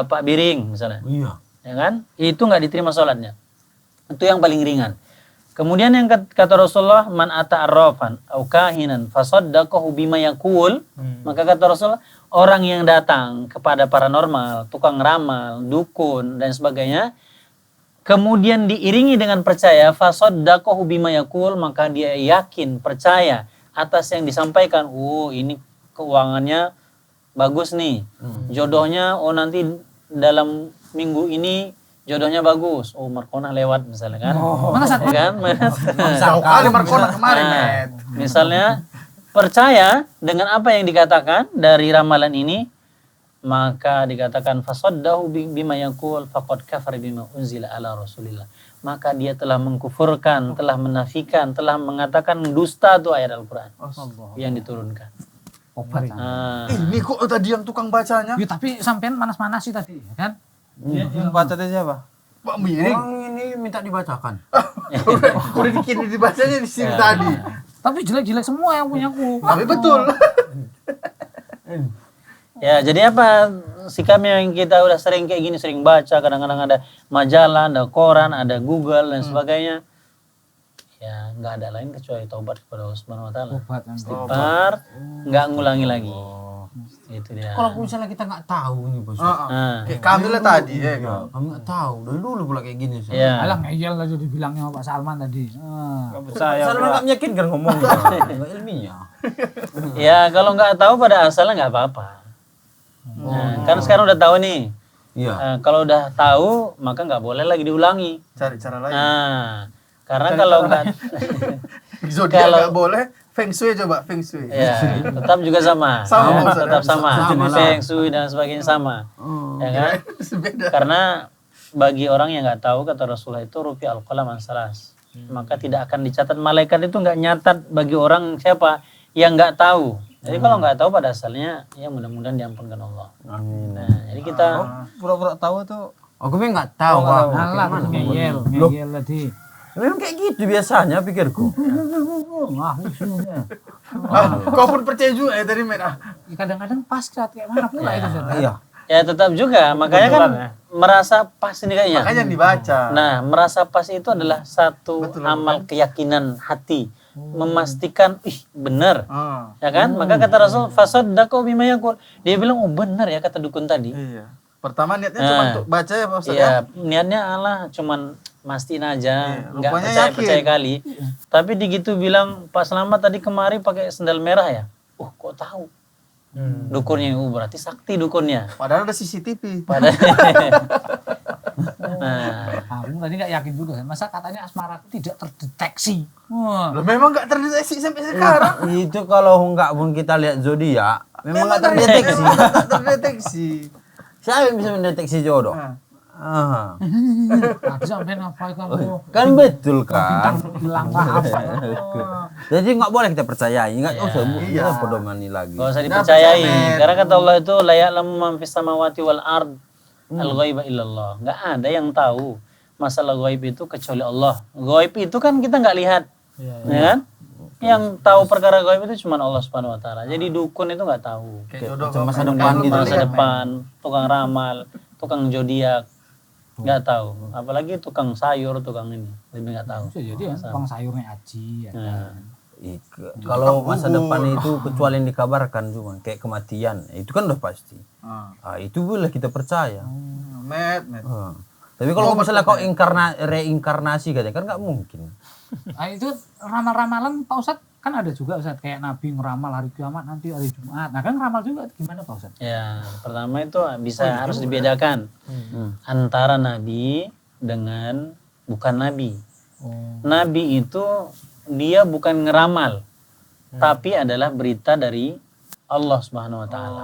Pak Biring misalnya. Ya kan? Itu nggak diterima sholatnya. Itu yang paling ringan. Kemudian yang kata Rasulullah, man ata arrafan au kahinan fasaddaqahu bima yaqul, maka kata Rasulullah, orang yang datang kepada paranormal, tukang ramal, dukun dan sebagainya, kemudian diiringi dengan percaya, fasaddaqahu bima yaqul, maka dia yakin, percaya atas yang disampaikan. Ini keuangannya bagus nih. Jodohnya nanti dalam minggu ini jodohnya bagus. Markona lewat misalnya kan. mana saat Ya kan? Jauh kali Markona kemarin, Nah, Met. misalnya percaya dengan apa yang dikatakan dari ramalan ini, maka dikatakan fasaddahu bima yaqul faqad kafara bima unzila ala Rasulillah. Maka dia telah mengkufurkan, telah menafikan, telah mengatakan dusta tuh ayat Al-Qur'an yang diturunkan. Ini kok tadi yang tukang bacanya? Ya, tapi sampean manas-manas sih tadi, ya kan? Yang baca tadi siapa? Pak Miring. Orang ini minta dibacakan. Udah dikini dibacanya di sini tadi. Tapi jelek-jelek semua yang punya aku. Tapi betul. Ya, jadi apa sikapnya yang kita udah sering kayak gini, sering baca, kadang-kadang ada majalah, ada koran, ada Google dan sebagainya. Ya, nggak ada lain kecuali taubat kepada Allah Subhanahu wa taala. Istighfar, nggak ngulangi lagi. Itu dia. Kalau misalnya kita nggak tahu nih bos. Kayak kami lah tadi ya. Kami nggak tahu. Dari dulu pula kayak gini. Ya. Alah ngeyel aja dibilangnya Pak Salman tadi. Percaya. Saya nggak meyakinkan ngomong. Nggak ilmiah. Ya, kalau nggak tahu pada asalnya nggak apa-apa. Nah, kan sekarang udah tahu nih. Iya. Kalau udah tahu, maka nggak boleh lagi diulangi. Cari cara lain. Nah, karena kalau nggak, Zodiak nggak boleh. Feng Shui coba, Feng Shui. ya tetap juga sama. Sama, Ya, tetap sama. Sama lah. Feng Shui dan sebagainya sama. Ya kan? Beda. Karena bagi orang yang nggak tahu, kata Rasulullah itu rufi al-qalam an salas. Maka tidak akan dicatat, malaikat itu nggak nyatat bagi orang siapa yang nggak tahu. Jadi kalau nggak tahu pada asalnya, ya mudah-mudahan diampunkan Allah. Amin. Nah, jadi kita Pura-pura tahu tuh. Aku memang nggak tahu. Pak. Alah Gimana? ngeyel tadi. Memang kayak gitu biasanya pikirku. Kau pun percaya juga ya tadi, Met. Kadang-kadang pas kayak mana pula itu. Zat. Iya. ya tetap juga, makanya kan merasa pas ini kayaknya. Makanya dibaca. Nah, merasa pas itu adalah satu amal keyakinan hati memastikan benar. Ya kan? Maka kata Rasul fasaddaqa bima yaqul. Dia bilang oh benar ya kata dukun tadi. Iya. Pertama niatnya cuma untuk baca ya Pak Ustaz ya. Iya, niatnya Allah cuman mastiin aja, nggak rupanya percaya kali. Tapi digitu bilang Pak Slamet tadi kemari pakai sendal merah ya. Kok tahu? Dukunnya, berarti sakti dukunnya. Padahal ada CCTV. Padahal. Aku tadi nggak yakin juga. Masa katanya asmaraku tidak terdeteksi. Wah. Lah memang nggak terdeteksi sampai sekarang. Itu kalau enggak pun kita lihat zodiak, memang enggak terdeteksi. Nggak terdeteksi. Siapa yang bisa mendeteksi jodoh? Tadi sampai apa kamu? Kan betul kan? Bilang apa? Jadi nggak boleh kita percayai, nggak usah kita pedomani lagi. Gak usah dipercayai. Karena kata Allah itu la ya'lamu man fis samawati wal ard al-ghaiba illallah. Nggak ada yang tahu masalah gaib itu kecuali Allah. Gaib itu kan kita nggak lihat, ya kan? Yang tahu perkara gaib itu cuma Allah Subhanahu Wa Taala. Jadi dukun itu nggak tahu. Cuma masa depan gitu. Masa depan, tukang ramal, tukang zodiak nggak tahu. Apalagi tukang sayur, tukang ini lebih nggak tahu. Bisa jadi ya, bang sayurnya aji. Ya. Kalau masa depan itu kecuali yang dikabarkan cuma kayak kematian, itu kan udah pasti. Itu boleh kita percaya. Met. Tapi kalau misalnya kau reinkarnasi katanya kan nggak mungkin. Nah, itu ramal-ramalan Pak Ustadz kan ada juga Ustadz kayak Nabi ngeramal hari kiamat nanti hari Jumat. Nah kan ngeramal juga gimana Pak Ustadz? Ya pertama itu harus dibedakan antara Nabi dengan bukan Nabi. Nabi itu dia bukan ngeramal, tapi adalah berita dari Allah Subhanahu Wa Taala.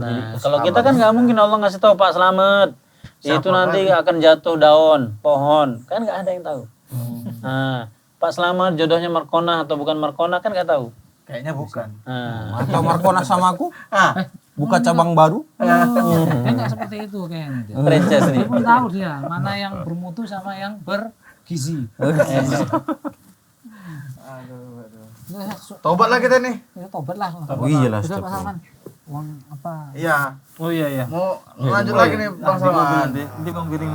Nah kalau kita kan nggak mungkin Allah ngasih tahu Pak Slamet itu nanti akan jatuh daun pohon, kan nggak ada yang tahu. Nah, Pak Slamet jodohnya Markona atau bukan Markona kan nggak tahu. Kayaknya bukan. Atau Markona sama aku? Buka cabang baru? Dia nggak seperti itu kayaknya. Franchise nih. Dia pun tahu dia mana yang bermutu sama yang bergizi. Tobat lah kita nih. Ya tobat lah. Oh iyalah. Sudah Pak Salman. Uang apa? Iya. Oh iya. Mau lanjut lagi nih Bang Salman. Nanti Bang Giring.